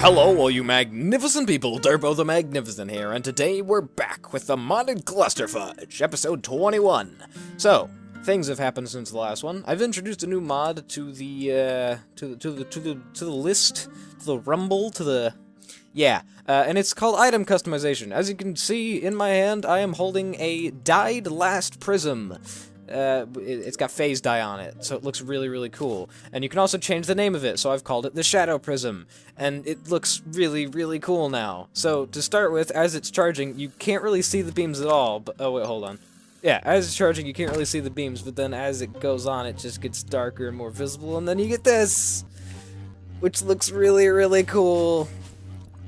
Hello, all you magnificent people, Turbo the Magnificent here, and today we're back with the modded Clusterfudge, episode 21. So, things have happened since the last one. I've introduced a new mod to the list, to the rumble, to the... Yeah, and it's called Item Customization. As you can see in my hand, I am holding a dyed last prism. It's got phase dye on it, so it looks really, really cool. And you can also change the name of it, so I've called it the Shadow Prism. And it looks really, really cool now. So, to start with, as it's charging, you can't really see the beams at all, but... Oh, wait, hold on. Yeah, as it's charging, you can't really see the beams, but then as it goes on, it just gets darker and more visible, and then you get this! Which looks really, really cool.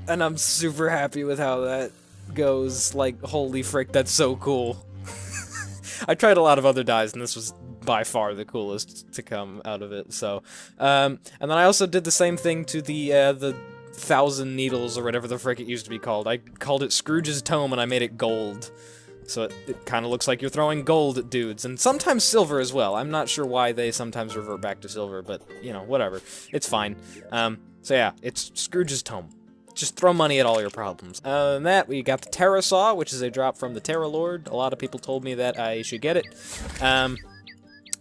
And I'm super happy with how that goes. Like, holy frick, that's so cool. I tried a lot of other dyes, and this was by far the coolest to come out of it, so... and then I also did the same thing to the 1,000 Needles, or whatever the frick it used to be called. I called it Scrooge's Tome, and I made it gold. So it kind of looks like you're throwing gold at dudes, and sometimes silver as well. I'm not sure why they sometimes revert back to silver, but, you know, whatever. It's fine. So yeah, it's Scrooge's Tome. Just throw money at all your problems. Other than that, we got the Terra Saw, which is a drop from the Terra Lord. A lot of people told me that I should get it. And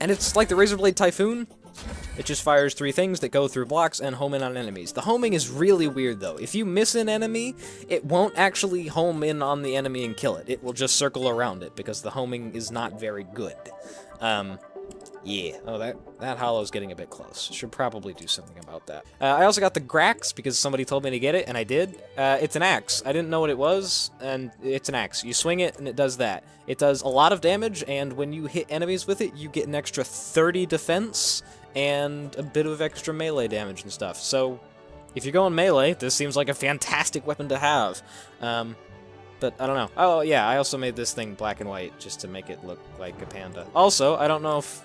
it's like the Razor Blade Typhoon. It just fires 3 things that go through blocks and home in on enemies. The homing is really weird, though. If you miss an enemy, it won't actually home in on the enemy and kill it. It will just circle around it, because the homing is not very good. Yeah. Oh, that hollow's getting a bit close. Should probably do something about that. I also got the Grax, because somebody told me to get it, and I did. It's an axe. I didn't know what it was, and it's an axe. You swing it, and it does that. It does a lot of damage, and when you hit enemies with it, you get an extra 30 defense, and a bit of extra melee damage and stuff. So, if you're going melee, this seems like a fantastic weapon to have. But I don't know. Oh, yeah, I also made this thing black and white, just to make it look like a panda. Also, I don't know if...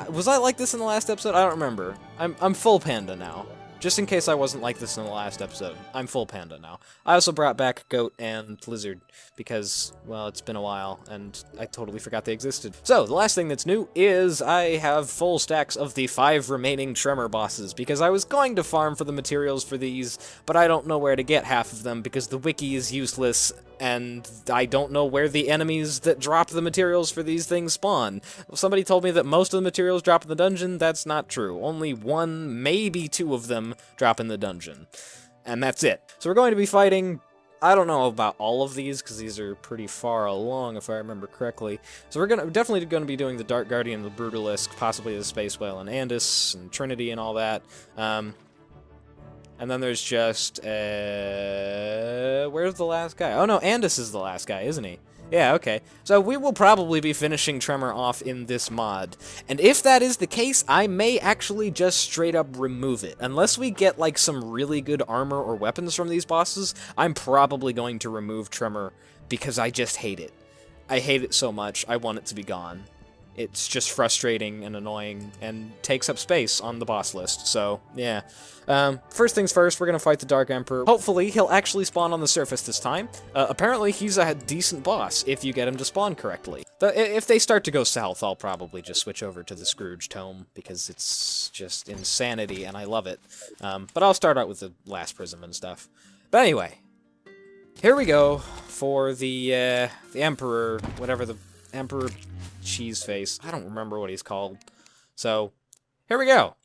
Was I like this in the last episode? I don't remember. I'm full panda now. Just in case I wasn't like this in the last episode. I'm full panda now. I also brought back Goat and Lizard because, well, it's been a while, and I totally forgot they existed. So, the last thing that's new is I have full stacks of the 5 remaining Tremor bosses, because I was going to farm for the materials for these, but I don't know where to get half of them, because the wiki is useless, and I don't know where the enemies that drop the materials for these things spawn. Somebody told me that most of the materials drop in the dungeon. That's not true. Only 1, maybe 2 of them drop in the dungeon. And that's it. So we're going to be fighting... I don't know about all of these, because these are pretty far along, if I remember correctly. So we're definitely going to be doing the Dark Guardian, the Brutalisk, possibly the Space Whale, and Andis, and Trinity, and all that. And then there's just, where's the last guy? Oh no, Andis is the last guy, isn't he? Yeah, okay. So we will probably be finishing Tremor off in this mod. And if that is the case, I may actually just straight up remove it. Unless we get, like, some really good armor or weapons from these bosses, I'm probably going to remove Tremor, because I just hate it. I hate it so much, I want it to be gone. It's just frustrating and annoying, and takes up space on the boss list, so, yeah. First things first, we're gonna fight the Dark Emperor. Hopefully, he'll actually spawn on the surface this time. Apparently, he's a decent boss, if you get him to spawn correctly. If they start to go south, I'll probably just switch over to the Scrooge Tome, because it's just insanity, and I love it. But I'll start out with the last prism and stuff. But anyway, here we go for the Emperor, whatever the Emperor... Cheeseface. I don't remember what he's called. So, here we go.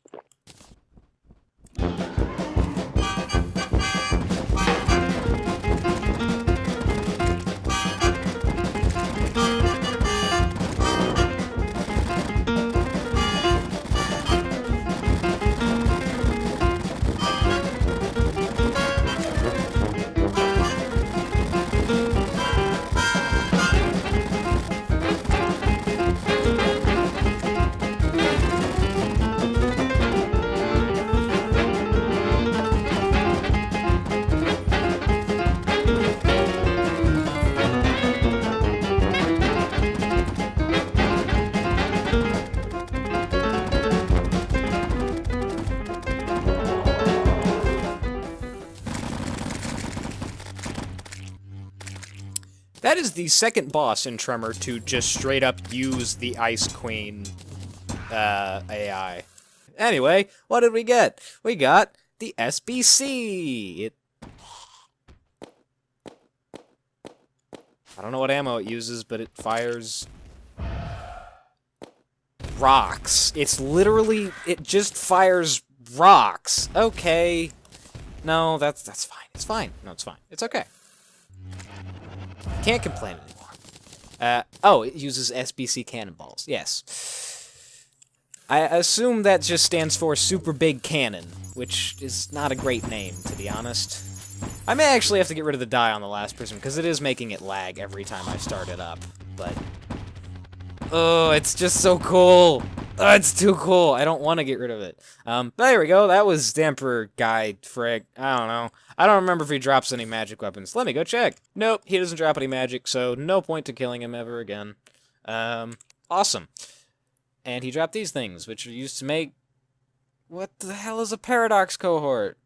That is the second boss in Tremor to just straight up use the Ice Queen AI. Anyway, what did we get? We got the SBC. I don't know what ammo it uses, but it fires rocks. It's literally, it just fires rocks. Okay. No, that's fine. It's fine. No, it's fine. It's okay. Can't complain anymore. Oh, it uses SBC cannonballs. Yes. I assume that just stands for Super Big Cannon, which is not a great name, to be honest. I may actually have to get rid of the die on the last prism, because it is making it lag every time I start it up, but... Oh, it's just so cool! Oh, it's too cool! I don't want to get rid of it. But there we go, that was the Emperor Guy Frick. I don't know. I don't remember if he drops any magic weapons. Let me go check. Nope, he doesn't drop any magic, so no point to killing him ever again. Awesome. And he dropped these things, which are used to make... What the hell is a Paradox Cohort?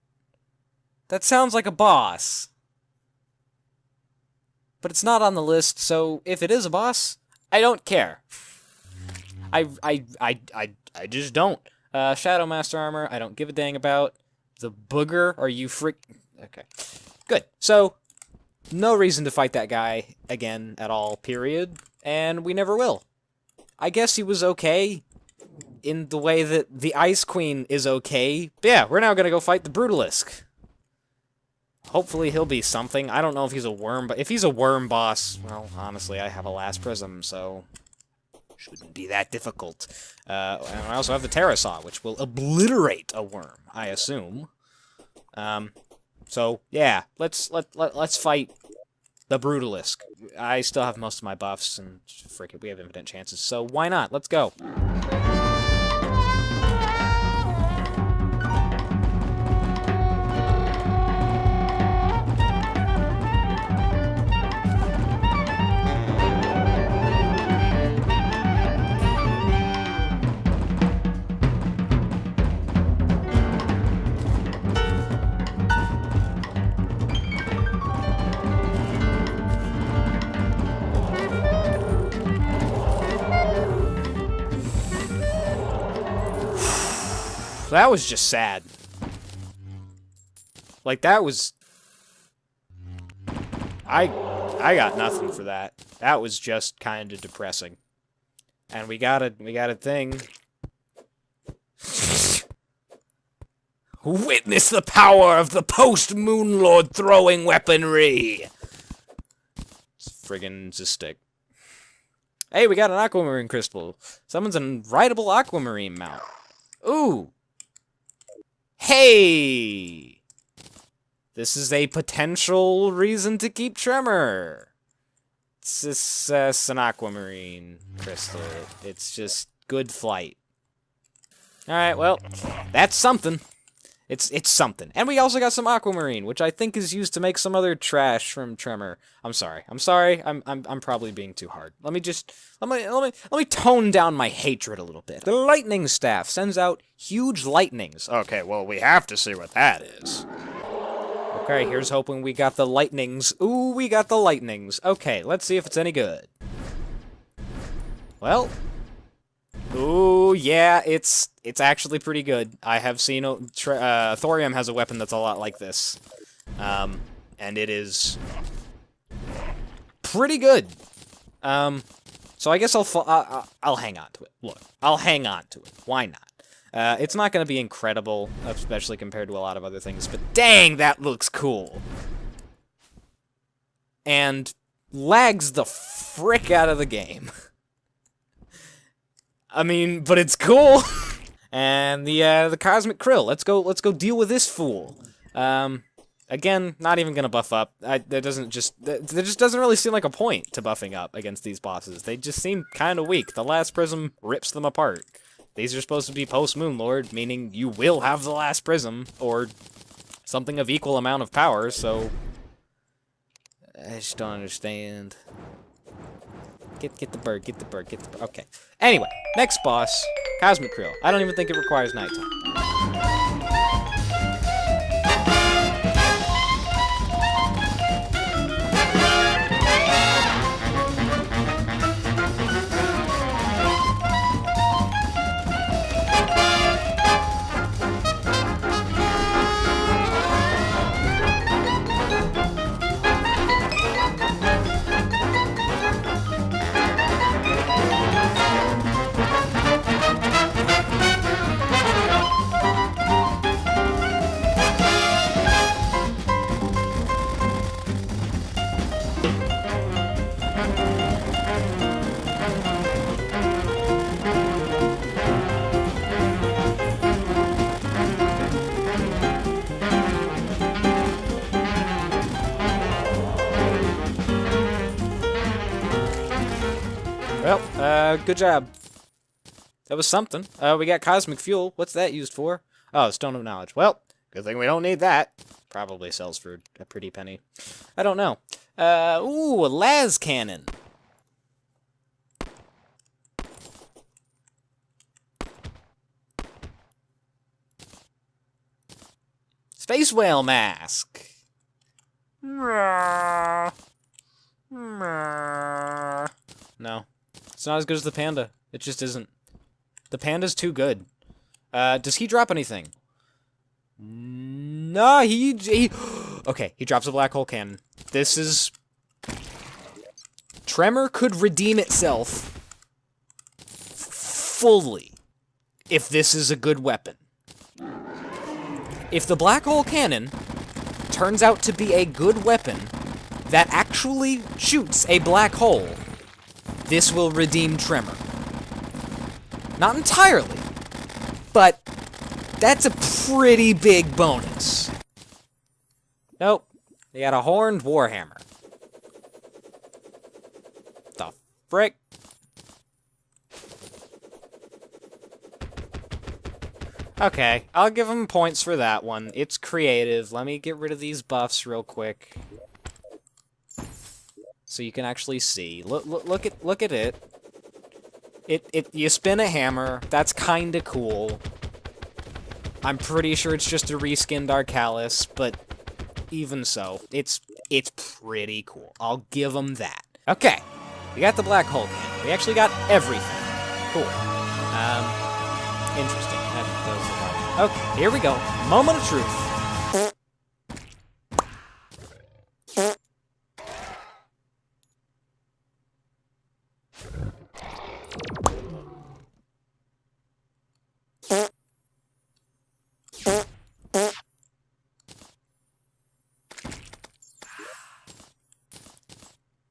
That sounds like a boss. But it's not on the list, so if it is a boss, I don't care. I just don't. Shadow Master Armor, I don't give a dang about. The Booger, are you frick... Okay. Good. So, no reason to fight that guy again at all, period. And we never will. I guess he was okay in the way that the Ice Queen is okay. But yeah, we're now gonna go fight the Brutalisk. Hopefully he'll be something. I don't know if he's a worm, but if he's a worm boss, well, honestly, I have a last prism, so shouldn't be that difficult. And I also have the Terrasaw, which will obliterate a worm, I assume. So yeah, let's fight the Brutalisk. I still have most of my buffs, and frick it, we have infinite chances, so why not? Let's go. That was just sad. Like, that was... I got nothing for that. That was just kind of depressing. And we got a thing. Witness the power of the post-Moon Lord throwing weaponry! It's friggin' just stick. Hey, we got an Aquamarine Crystal. Someone's an rideable Aquamarine mount. Ooh! Hey! This is a potential reason to keep Tremor. It's an Aquamarine Crystal. It's just good flight. Alright, well, that's something. It's something. And we also got some Aquamarine, which I think is used to make some other trash from Tremor. I'm sorry. I'm probably being too hard. Let me tone down my hatred a little bit. The lightning staff sends out huge lightnings. Okay, well, we have to see what that is. Okay, here's hoping we got the lightnings. Ooh, we got the lightnings. Okay, let's see if it's any good. Well, ooh, yeah, it's actually pretty good. I have seen Thorium has a weapon that's a lot like this, and it is pretty good. So I guess I'll hang on to it. Look, I'll hang on to it. Why not? It's not going to be incredible, especially compared to a lot of other things, but dang, that looks cool. And lags the frick out of the game. I mean, but it's cool. And the Cosmic Krill. Let's go deal with this fool. Again, not even gonna buff up. There just doesn't really seem like a point to buffing up against these bosses. They just seem kind of weak. The last prism rips them apart. These are supposed to be post-Moon Lord, meaning you will have the last prism, or something of equal amount of power, so... I just don't understand. Get the bird, get the bird, get the bird. Okay. Anyway, next boss, Cosmic Krill. I don't even think it requires nighttime. Good job. That was something. We got Cosmic Fuel. What's that used for? Oh, Stone of Knowledge. Well, good thing we don't need that. Probably sells for a pretty penny. I don't know. Ooh, a las cannon. Space whale mask. No, it's not as good as the panda. It just isn't. The panda's too good. Does he drop anything? No, he okay, he drops a black hole cannon. This is... Tremor could redeem itself fully if this is a good weapon. If the black hole cannon turns out to be a good weapon that actually shoots a black hole, this will redeem Tremor. Not entirely, but that's a pretty big bonus. Nope. They got a horned warhammer. The frick? Okay, I'll give him points for that one. It's creative. Let me get rid of these buffs real quick, so you can actually see. Look at it. You spin a hammer. That's kinda cool. I'm pretty sure it's just a reskinned Arcalis, but even so, it's pretty cool. I'll give them that. Okay, we got the black hole cannon. We actually got everything. Cool. Interesting. Okay, here we go. Moment of truth.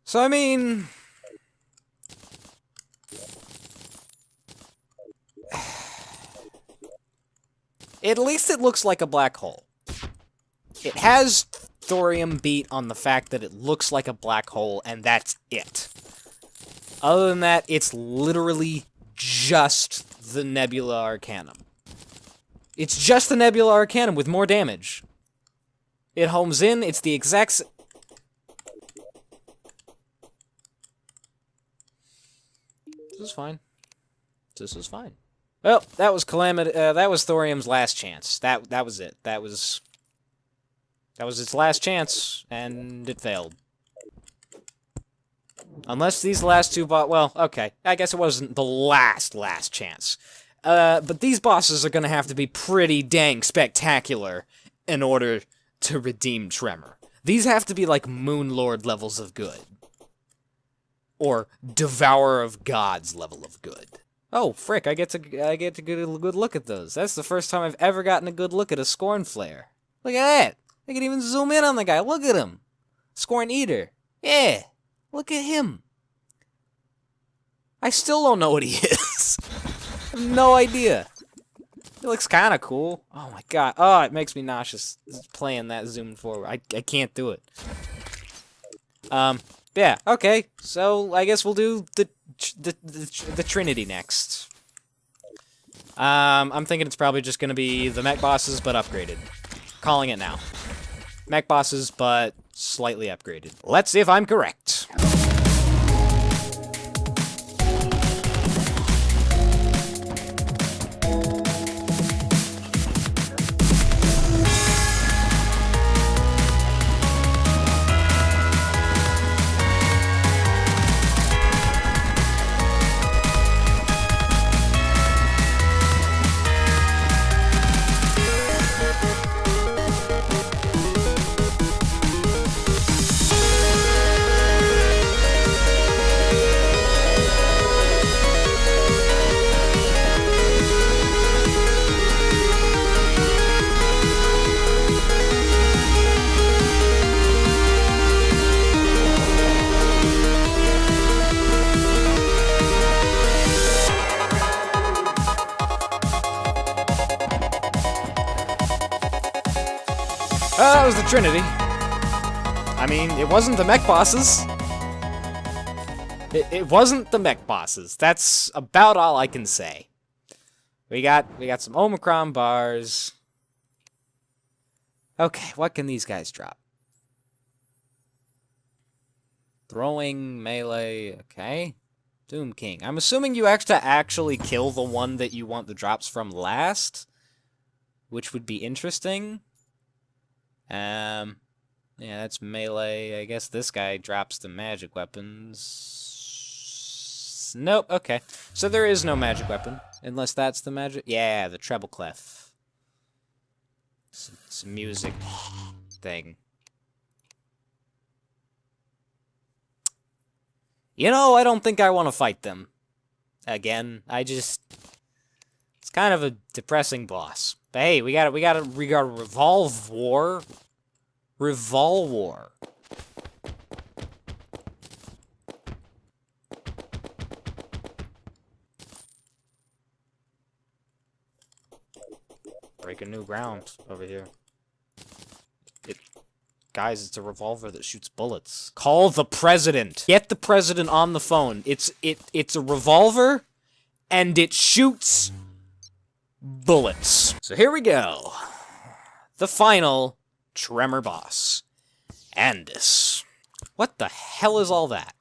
So, I mean... At least it looks like a black hole. It has thorium beat on the fact that it looks like a black hole, and that's it. Other than that, it's literally just the Nebula Arcanum. It's just the Nebula Arcanum with more damage. It homes in, it's the exact... This is fine. This is fine. Well, that was Calamity. That was Thorium's last chance. That was it. That was its last chance, and it failed. Unless these last two well, okay. I guess it wasn't the last chance. But these bosses are gonna have to be pretty dang spectacular in order to redeem Tremor. These have to be like Moon Lord levels of good. Or Devourer of Gods level of good. Oh, frick, I get to get a good look at those. That's the first time I've ever gotten a good look at a Scorn Flare. Look at that! I can even zoom in on the guy. Look at him! Scorn Eater. Yeah! Look at him! I still don't know what he is. I have no idea. He looks kind of cool. Oh my god. Oh, it makes me nauseous playing that zoomed forward. I can't do it. Yeah, okay. So, I guess we'll do the Trinity next. I'm thinking it's probably just gonna be the mech bosses, but upgraded. Calling it now. Mech bosses, but slightly upgraded. Let's see if I'm correct. That was the Trinity. I mean, it wasn't the mech bosses. It wasn't the mech bosses. That's about all I can say. We got some Omicron bars. Okay, what can these guys drop? Throwing, melee, okay. Doom King. I'm assuming you have to actually kill the one that you want the drops from last, which would be interesting. Yeah, that's melee. I guess this guy drops the magic weapons. Nope, okay. So there is no magic weapon, unless that's the magic... Yeah, the treble clef. It's a music thing. You know, I don't think I want to fight them. Again, it's kind of a depressing boss. But hey, we got a Revolve War. Revol War. Breaking new ground over here. Guys, it's a revolver that shoots bullets. Call the president. Get the president on the phone. It's a revolver, and it shoots bullets. So here we go. The final Tremor boss. Andis. What the hell is all that?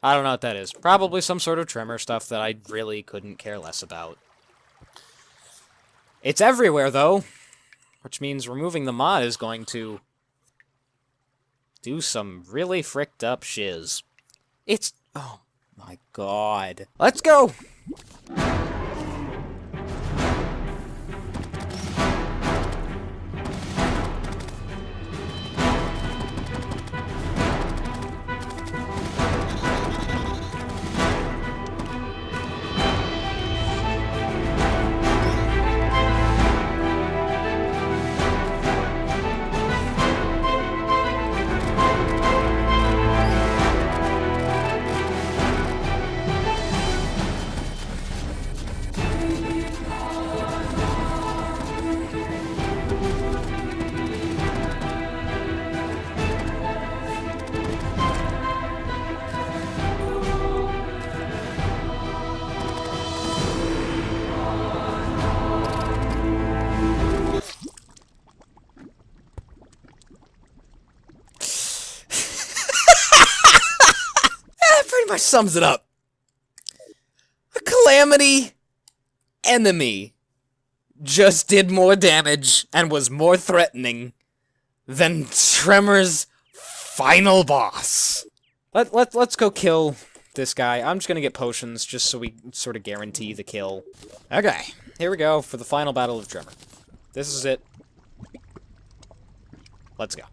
I don't know what that is. Probably some sort of Tremor stuff that I really couldn't care less about. It's everywhere, though. Which means removing the mod is going to do some really fricked up shiz. It's... oh my god. Let's go! Much sums it up. A Calamity enemy just did more damage and was more threatening than Tremor's final boss. Let's go kill this guy. I'm just gonna get potions just so we sort of guarantee the kill. Okay, here we go for the final battle of Tremor. This is it. Let's go.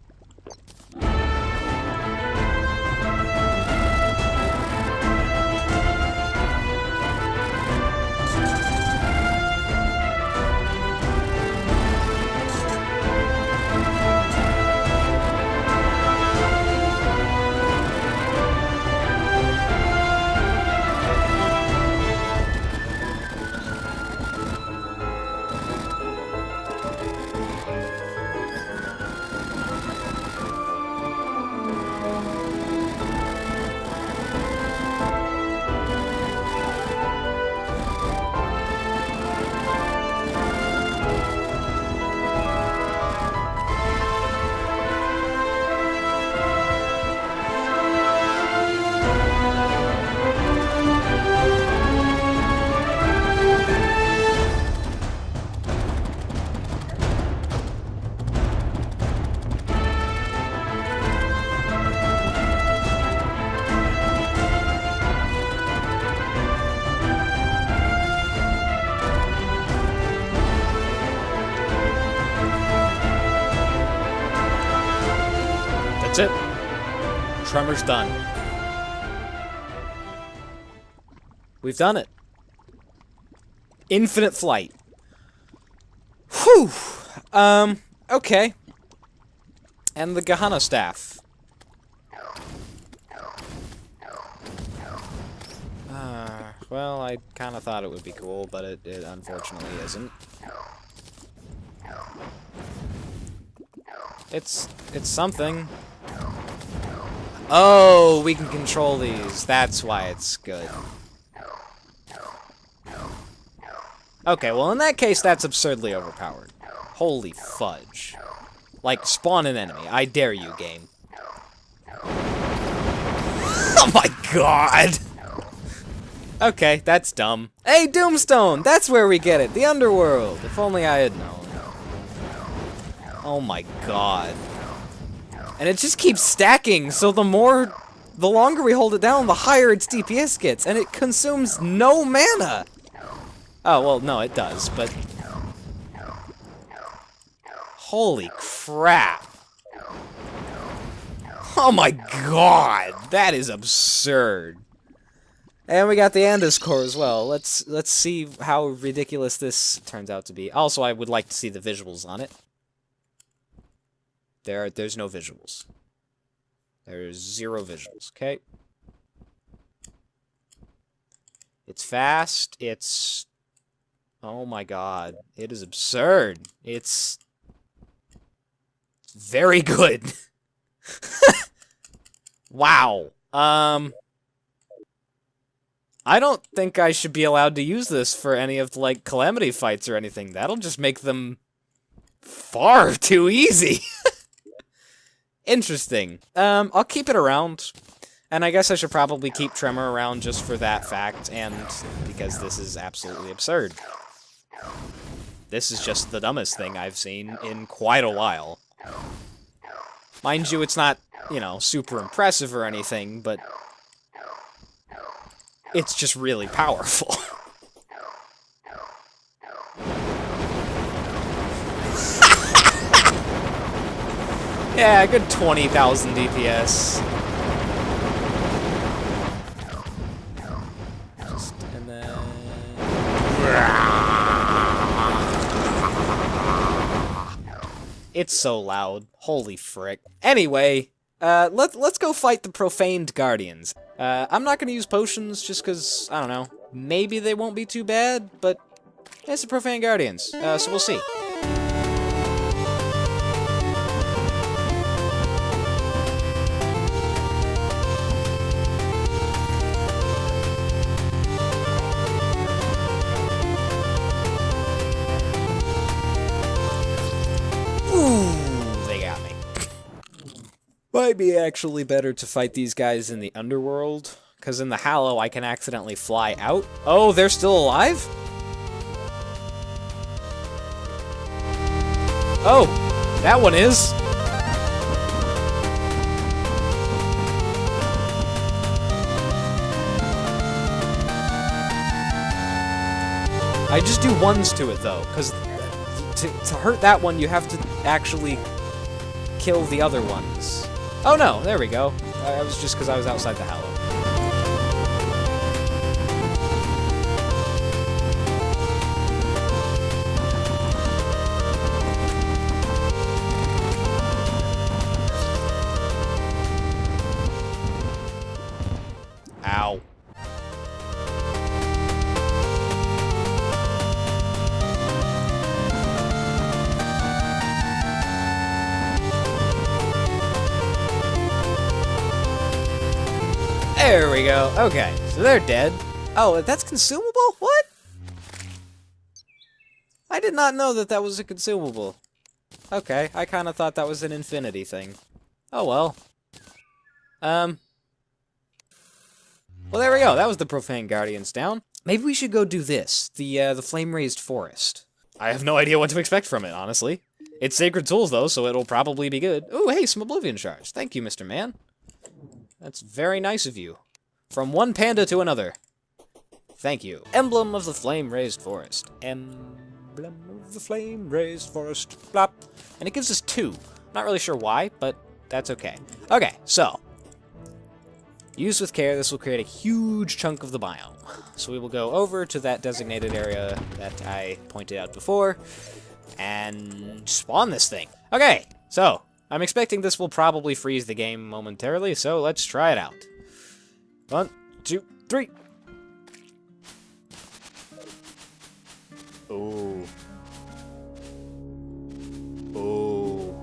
That's it. Tremor's done. We've done it. Infinite flight. Whew. Okay. And the Gehenna staff. Well, I kind of thought it would be cool, but it unfortunately isn't. It's something. Oh, we can control these. That's why it's good. Okay, well, in that case, that's absurdly overpowered. Holy fudge. Like, spawn an enemy. I dare you, game. Oh my god! Okay, that's dumb. Hey, Doomstone! That's where we get it! The underworld! If only I had known. Oh my god. And it just keeps stacking, so the longer we hold it down, the higher its DPS gets, and it consumes no mana! Oh, well, no, it does, but... Holy crap! Oh my god! That is absurd! And we got the Andis core as well. Let's see how ridiculous this turns out to be. Also, I would like to see the visuals on it. There's no visuals. There's 0 visuals, okay? It's fast, it's... Oh my god. It is absurd. It's very good. Wow. I don't think I should be allowed to use this for any of the, like, Calamity fights or anything. That'll just make them far too easy. Interesting. I'll keep it around. And I guess I should probably keep Tremor around just for that fact, and because this is absolutely absurd. This is just the dumbest thing I've seen in quite a while. Mind you, it's not, you know, super impressive or anything, but it's just really powerful. Yeah, a good 20,000 DPS. And then... It's so loud. Holy frick. Anyway, let's go fight the Profaned Guardians. I'm not gonna use potions just because, I don't know, maybe they won't be too bad, but it's the Profaned Guardians, so we'll see. Might be actually better to fight these guys in the underworld, because in the Hallow I can accidentally fly out. Oh, they're still alive? Oh, that one is. I just do ones to it though, because to hurt that one you have to actually kill the other ones. Oh no, there we go. That was just because I was outside the Hallow. Ow. There we go. Okay, so they're dead. Oh, that's consumable? What? I did not know that that was a consumable. Okay, I kind of thought that was an infinity thing. Oh well. Well, there we go. That was the Profaned Guardians down. Maybe we should go do this. The flame-raised forest. I have no idea what to expect from it, honestly. It's sacred tools, though, so it'll probably be good. Ooh, hey, some Oblivion shards. Thank you, Mr. Man. That's very nice of you. From one panda to another. Thank you. Emblem of the Flame-Raised Forest. Emblem of the Flame-Raised Forest. Blop. And it gives us 2. Not really sure why, but that's okay. Okay, so. Used with care, this will create a huge chunk of the biome. So we will go over to that designated area that I pointed out before, and spawn this thing. Okay, so. I'm expecting this will probably freeze the game momentarily, so let's try it out. 1, 2, 3. Ooh. Ooh.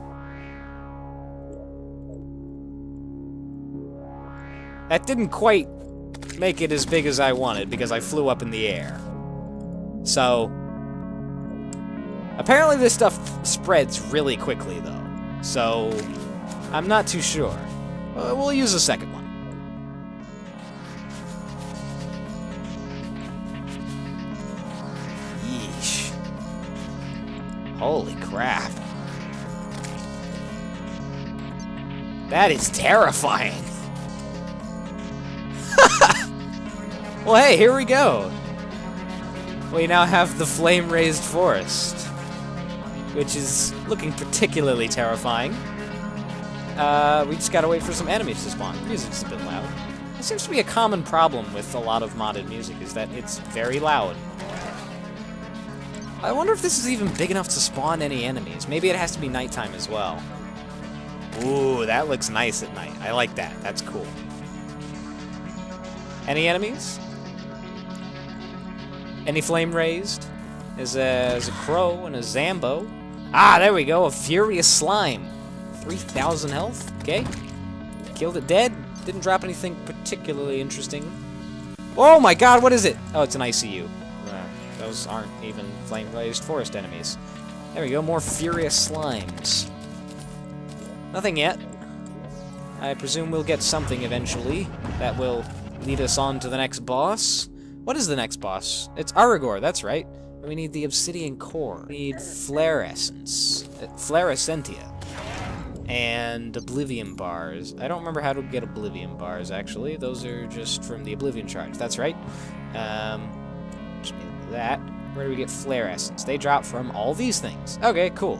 That didn't quite make it as big as I wanted because I flew up in the air. So, apparently this stuff spreads really quickly, though. So, I'm not too sure. We'll use a second one. Yeesh. Holy crap. That is terrifying. Well, hey, here we go. We now have the flame-raised forest, which is looking particularly terrifying. We just gotta wait for some enemies to spawn. The music's a bit loud. It seems to be a common problem with a lot of modded music, is that it's very loud. I wonder if this is even big enough to spawn any enemies. Maybe it has to be nighttime as well. Ooh, that looks nice at night. I like that. That's cool. Any enemies? Any flame raised? There's a crow and a Zambo. Ah, there we go. A furious slime. 3,000 health. Okay. Killed it dead. Didn't drop anything particularly interesting. Oh my god, what is it? Oh, it's an ICU. Those aren't even flame-raised forest enemies. There we go. More furious slimes. Nothing yet. I presume we'll get something eventually that will lead us on to the next boss. What is the next boss? It's Aragorn, that's right. We need the obsidian core. We need Flarescence. Flarescentia. And Oblivion bars. I don't remember how to get Oblivion bars, actually. Those are just from the Oblivion charge. That's right. Just need that. Where do we get Flarescence? They drop from all these things. Okay, cool.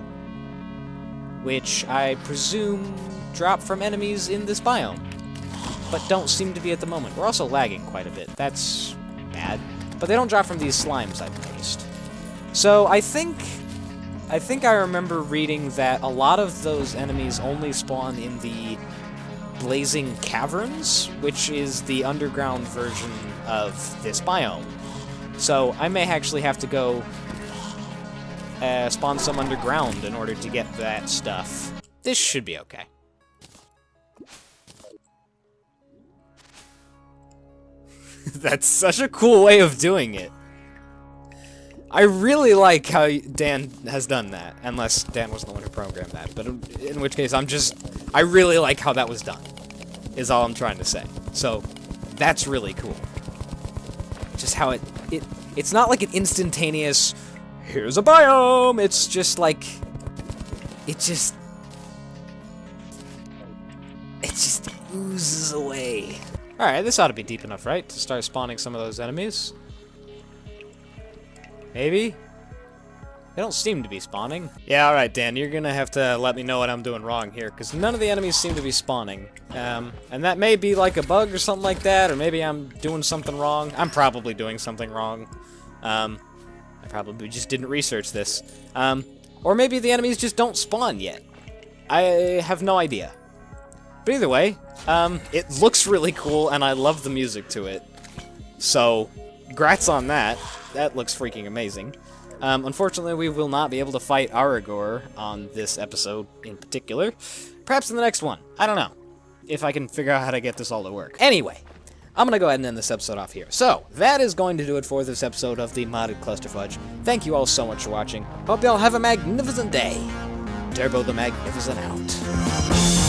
Which I presume drop from enemies in this biome, but don't seem to be at the moment. We're also lagging quite a bit. That's bad. But they don't drop from these slimes, I've noticed. So I think I remember reading that a lot of those enemies only spawn in the Blazing Caverns, which is the underground version of this biome. So I may actually have to go spawn some underground in order to get that stuff. This should be okay. That's such a cool way of doing it. I really like how Dan has done that, unless Dan was the one who programmed that, but in which case I really like how that was done, is all I'm trying to say. So, that's really cool. Just how it's not like an instantaneous, here's a biome, it's just like, it just oozes away. Alright, this ought to be deep enough, right, to start spawning some of those enemies? Maybe? They don't seem to be spawning. Yeah, alright, Dan, you're gonna have to let me know what I'm doing wrong here, because none of the enemies seem to be spawning. And that may be like a bug or something like that, or maybe I'm doing something wrong. I'm probably doing something wrong. I probably just didn't research this. Or maybe the enemies just don't spawn yet. I have no idea. But either way, it looks really cool, and I love the music to it. So, grats on that. That looks freaking amazing. Unfortunately, we will not be able to fight Aragorn on this episode in particular. Perhaps in the next one. I don't know. If I can figure out how to get this all to work. Anyway, I'm going to go ahead and end this episode off here. So, that is going to do it for this episode of the Modded Clusterfudge. Thank you all so much for watching. Hope y'all have a magnificent day. Turbo the Magnificent out.